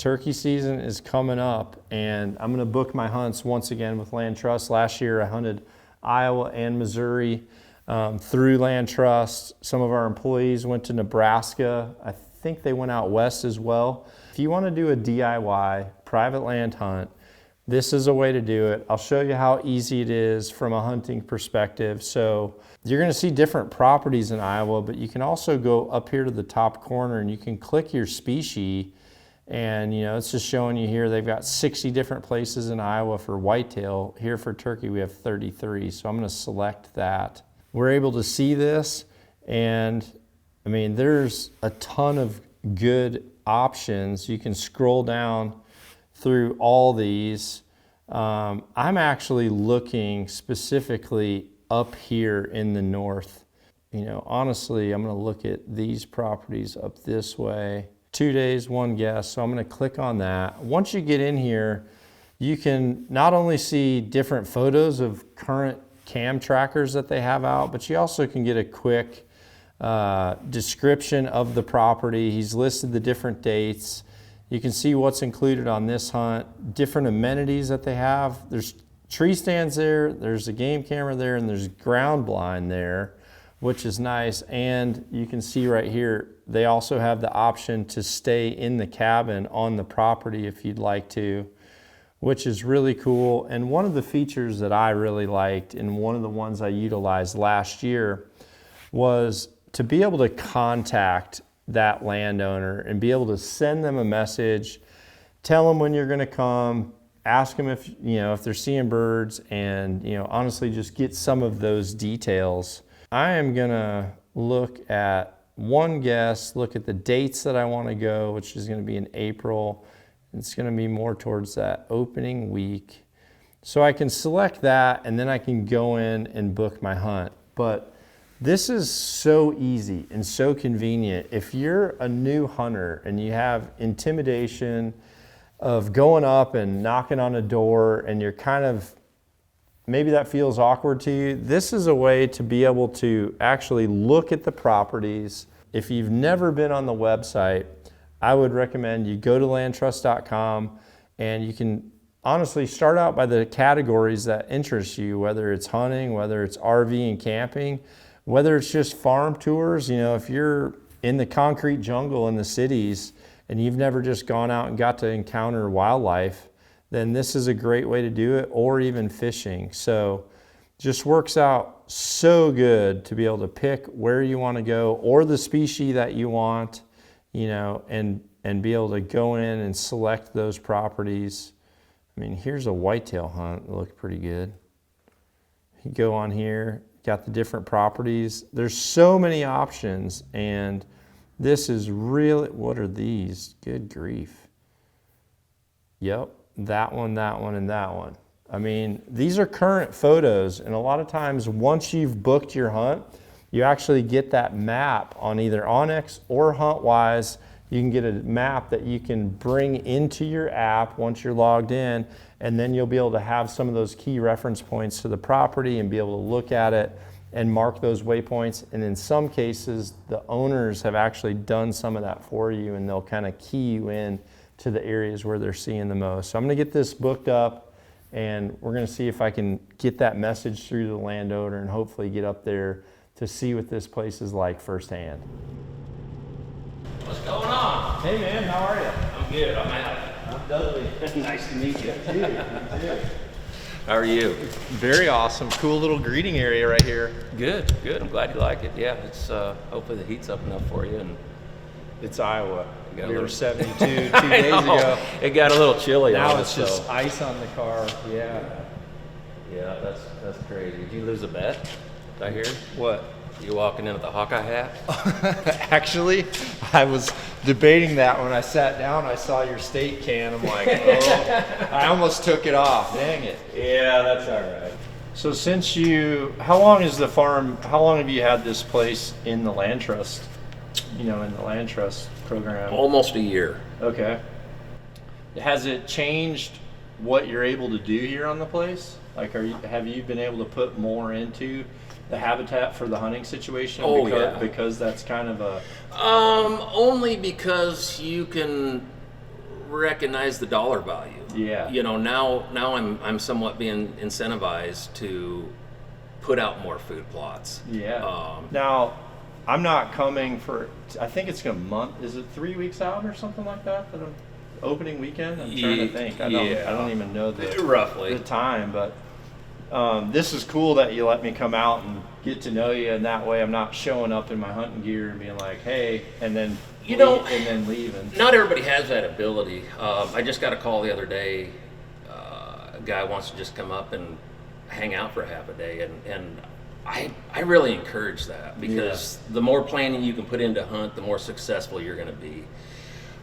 turkey season is coming up, and I'm gonna book my hunts once again with LandTrust. Last year I hunted Iowa and Missouri through LandTrust. Some of our employees went to Nebraska. I think they went out west as well. If you wanna do a DIY private land hunt, this is a way to do it. I'll show you how easy it is from a hunting perspective. So you're gonna see different properties in Iowa, but you can also go up here to the top corner and you can click your species, and it's just showing you here, they've got 60 different places in Iowa for whitetail. Here for turkey, we have 33. So I'm gonna select that. We're able to see this, and I mean, there's a ton of good options. You can scroll down through all these. I'm actually looking specifically up here in the north. Honestly, I'm gonna look at these properties up this way. 2 days, 1 guest, so I'm gonna click on that. Once you get in here, you can not only see different photos of current cam trackers that they have out, but you also can get a quick description of the property. He's listed the different dates. You can see what's included on this hunt, different amenities that they have. There's tree stands there, there's a game camera there, and there's ground blind there, which is nice. And you can see right here, they also have the option to stay in the cabin on the property if you'd like to, which is really cool. And one of the features that I really liked, and one of the ones I utilized last year, was to be able to contact that landowner and be able to send them a message, tell them when you're going to come, ask them if they're seeing birds, and honestly just get some of those details. I am going to look at 1 guest, look at the dates that I want to go, which is going to be in April. It's going to be more towards that opening week. So I can select that, and then I can go in and book my hunt. But this is so easy and so convenient. If you're a new hunter and you have intimidation of going up and knocking on a door, and you're kind of, maybe that feels awkward to you, this is a way to be able to actually look at the properties. If you've never been on the website, I would recommend you go to landtrust.com, and you can honestly start out by the categories that interest you, whether it's hunting, whether it's RV and camping, whether it's just farm tours. If you're in the concrete jungle in the cities and you've never just gone out and got to encounter wildlife, then this is a great way to do it, or even fishing. So just works out so good to be able to pick where you want to go or the species that you want, and be able to go in and select those properties. I mean, here's a whitetail hunt that looked pretty good. You go on here, got the different properties. There's so many options, and this is really, what are these? Good grief. Yep, that one, and that one. I mean, these are current photos, and a lot of times once you've booked your hunt, you actually get that map on either Onyx or HuntWise. You can get a map that you can bring into your app once you're logged in, and then you'll be able to have some of those key reference points to the property and be able to look at it and mark those waypoints. And in some cases, the owners have actually done some of that for you, and they'll kind of key you in to the areas where they're seeing the most. So I'm gonna get this booked up, and we're gonna see if I can get that message through to the landowner and hopefully get up there to see what this place is like firsthand. What's going on? Hey man, how are you? I'm good, I'm out. I'm Dudley. Nice to meet you. You too. How are you? Very awesome, cool little greeting area right here. Good, good. I'm glad you like it. Yeah, it's hopefully the heat's up enough for you. And It's Iowa. got a We were little- 72 2 I days know. ago. It got a little chilly. Now on it's us, just so. ice on the car. Yeah. Yeah, that's crazy. Did you lose a bet? Did I hear? What? You walking in with a Hawkeye hat? Actually, I was debating that when I sat down. I saw your state can. I'm like, oh, I almost took it off. Dang it. Yeah, that's all right. So how long is the farm, how long have you had this place in the LandTrust, in the LandTrust program? Almost a year. Okay. Has it changed what you're able to do here on the place? Like, have you been able to put more into the habitat for the hunting situation? Oh, because, yeah. Because that's kind of a... Only because you can recognize the dollar value. Yeah. You know, now I'm somewhat being incentivized to put out more food plots. Yeah. Now, I'm not coming for, I think it's going to month, is it 3 weeks out or something like that? That I'm, opening weekend? I'm trying to think. I don't even know roughly the time, but this is cool that you let me come out and get to know you, and that way I'm not showing up in my hunting gear and being like, hey, and then and then leaving. Not everybody has that ability. I just got a call the other day. A guy wants to just come up and hang out for half a day, and I really encourage that, because the more planning you can put into hunt, the more successful you're going to be.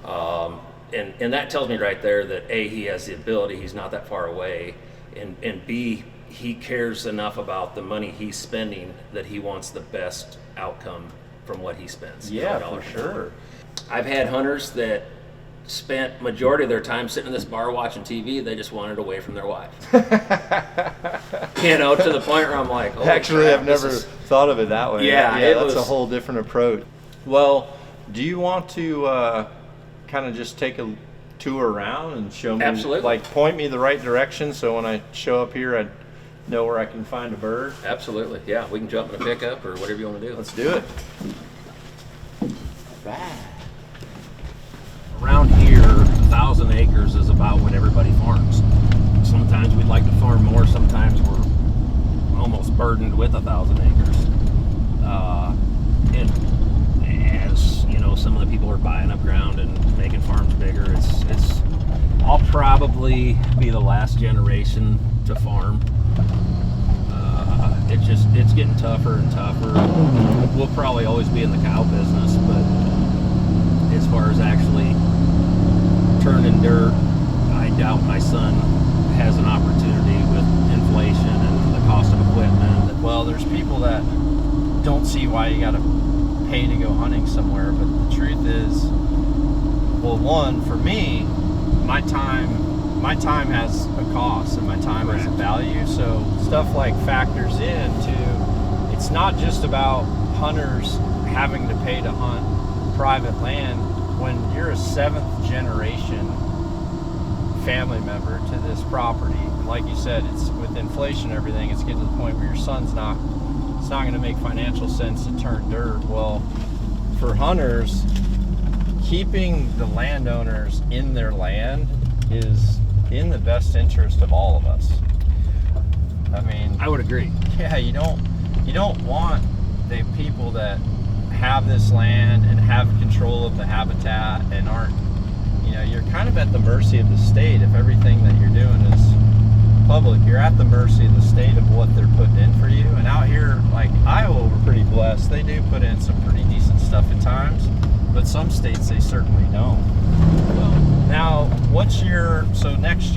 And that tells me right there that A, he has the ability, he's not that far away, and B, he cares enough about the money he's spending that he wants the best outcome from what he spends. Yeah, for sure. I've had hunters that spent majority of their time sitting in this bar watching TV. They just wanted away from their wife. You know, to the point where I'm like, oh, actually, crap, I've never thought of it that way. Yeah, that's a whole different approach. Well, do you want to kind of just take a tour around and show me? Absolutely. Like, point me the right direction, so when I show up here, I know where I can find a bird? Absolutely. Yeah, we can jump in a pickup or whatever you want to do. Let's do it. Around here, 1,000 acres is about what everybody farms. Sometimes we'd like to farm more. Sometimes we're almost burdened with 1,000 acres. And as you know, some of the people are buying up ground and making farms bigger. It's. I'll probably be the last generation to farm. It's getting tougher and tougher. We'll probably always be in the cow business, but as far as actually turning dirt, I doubt my son has an opportunity with inflation and the cost of equipment. Well, there's people that don't see why you got to pay to go hunting somewhere, but the truth is, well, one, for me, my time has a cost and my time has a value, so stuff like factors in to, it's not just about hunters having to pay to hunt private land. When you're a 7th generation family member to this property, like you said, it's with inflation and everything, it's getting to the point where your son's not, it's not going to make financial sense to turn dirt. Well, for hunters, keeping the landowners in their land is in the best interest of all of us. I mean, I would agree. Yeah, you don't want the people that have this land and have control of the habitat and aren't, you know, you're kind of at the mercy of the state. If everything that you're doing is public, you're at the mercy of the state of what they're putting in for you. And out here, like Iowa, we're pretty blessed. They do put in some pretty decent stuff at times, but some states they certainly don't. Now, what's your, so next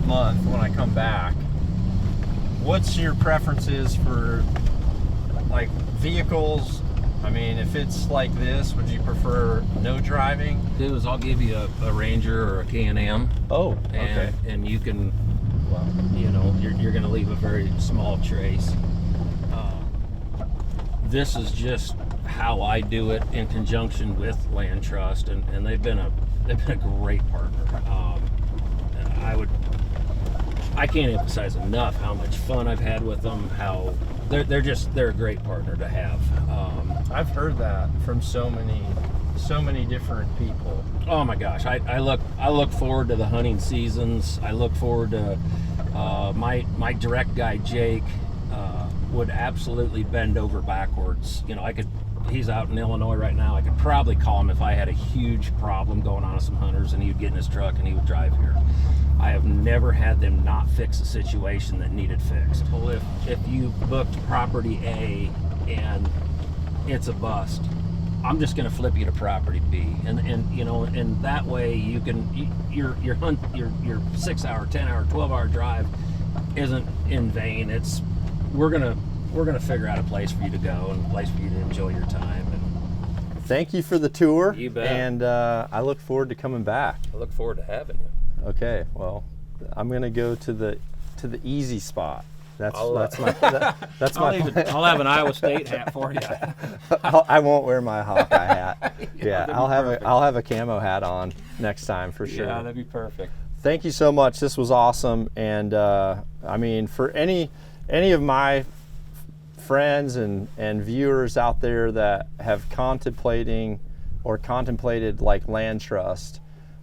month when I come back, what's your preferences for like vehicles? I mean, if it's like this, would you prefer no driving? I'll give you a Ranger or a Can-Am. Oh, okay. And you can, well, you know, you're going to leave a very small trace. This is just how I do it in conjunction with LandTrust, and they've been a great partner. I can't emphasize enough how much fun I've had with them. How they're a great partner to have. I've heard that from so many different people. Oh my gosh, I look forward to the hunting seasons. I look forward to my direct guy Jake would absolutely bend over backwards. You know, he's out in Illinois right now. I could probably call him if I had a huge problem going on with some hunters, and he would get in his truck and he would drive here. I have never had them not fix a situation that needed fixed. Well, if you booked property A and it's a bust, I'm just going to flip you to property B, and you know, and that way you can your 6-hour, 10-hour, 12-hour drive isn't in vain. We're gonna figure out a place for you to go and a place for you to enjoy your time. And thank you for the tour. You bet. And I look forward to coming back. I look forward to having you. Okay, well, I'm gonna go to the easy spot. That's I'll, that's my that's I'll, my. I'll have an Iowa State hat for you. I won't wear my Hawkeye hat. Yeah, that'd be perfect. I'll have a camo hat on next time for sure. Yeah, that'd be perfect. Thank you so much. This was awesome, and I mean, for any of my friends and viewers out there that have contemplated like LandTrust,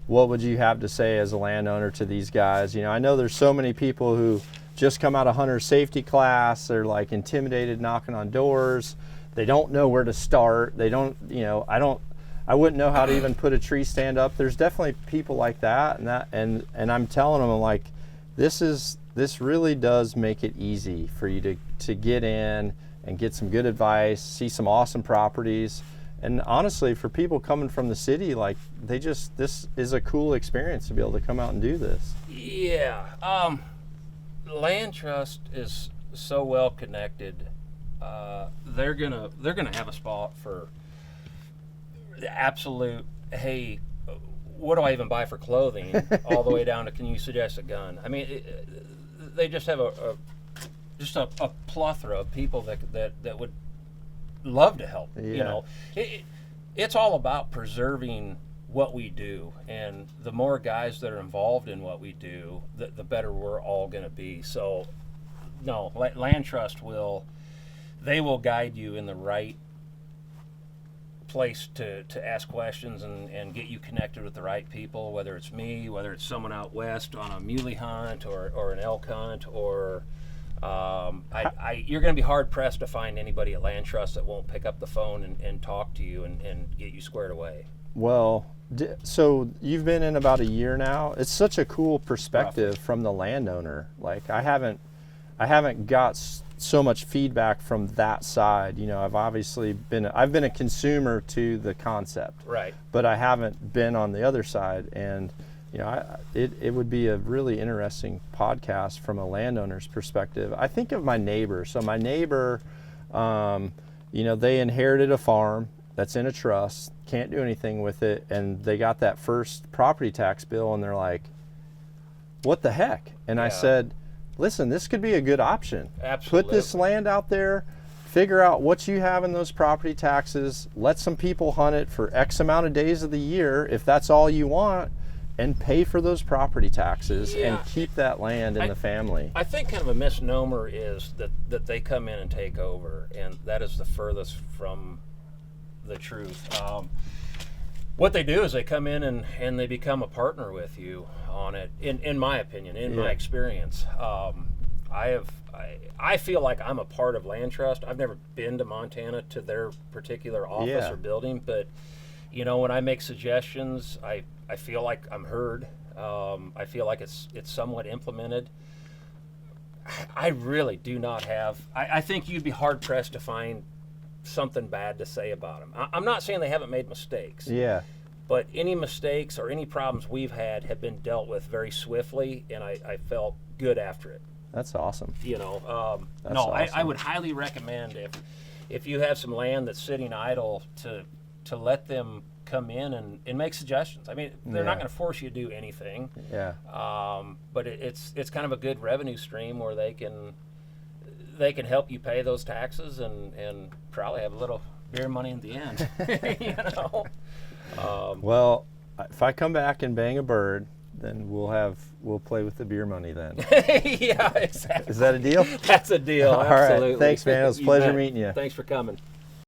what would you have to say as a landowner to these guys? You know, I know there's so many people who just come out of hunter safety class. They're like intimidated knocking on doors. They don't know where to start. They don't, you know, I wouldn't know how to even put a tree stand up. There's definitely people like that, and I'm telling them, I'm like, this really does make it easy for you to get in and get some good advice, see some awesome properties. And honestly, for people coming from the city, like this is a cool experience to be able to come out and do this. Yeah, LandTrust is so well connected. They're gonna have a spot for the absolute. Hey, what do I even buy for clothing? All the way down to, can you suggest a gun? I mean, they just have a plethora of people that would love to help. Yeah. You know, it's all about preserving what we do, and the more guys that are involved in what we do, the better we're all going to be. So no, LandTrust will guide you in the right place to ask questions and get you connected with the right people, whether it's me, whether it's someone out west on a muley hunt or an elk hunt, or you're going to be hard pressed to find anybody at LandTrust that won't pick up the phone and talk to you and get you squared away. Well, so you've been in about a year now. It's such a cool perspective from the landowner. Like I haven't got so much feedback from that side. You know, I've been a consumer to the concept, Right. but I haven't been on the other side. And you know, it would be a really interesting podcast from a landowner's perspective. I think of my neighbor. So my neighbor, you know, they inherited a farm that's in a trust, can't do anything with it, and they got that first property tax bill, and they're like, what the heck? And I said, listen, this could be a good option. Absolutely. Put this land out there, figure out what you have in those property taxes, let some people hunt it for X amount of days of the year, if that's all you want, and pay for those property taxes and keep that land in the family. I think kind of a misnomer is that they come in and take over, and that is the furthest from the truth. What they do is they come in and they become a partner with you on it, in my opinion, my experience. I feel like I'm a part of LandTrust. I've never been to Montana to their particular office or building, but you know, when I make suggestions, I feel like I'm heard. I feel like it's somewhat implemented. I really do not have. I think you'd be hard pressed to find something bad to say about them. I'm not saying they haven't made mistakes. Yeah. But any mistakes or any problems we've had have been dealt with very swiftly, and I felt good after it. That's awesome. You know, Awesome. I would highly recommend if you have some land that's sitting idle to let them come in and make suggestions. I mean, they're not going to force you to do anything. Yeah. But it's kind of a good revenue stream where they can help you pay those taxes and probably have a little beer money in the end. You know. Well, if I come back and bang a bird, then we'll play with the beer money then. Yeah, exactly. Is that a deal? That's a deal. All Absolutely. right. Thanks, man. It was a pleasure meeting you. Thanks for coming.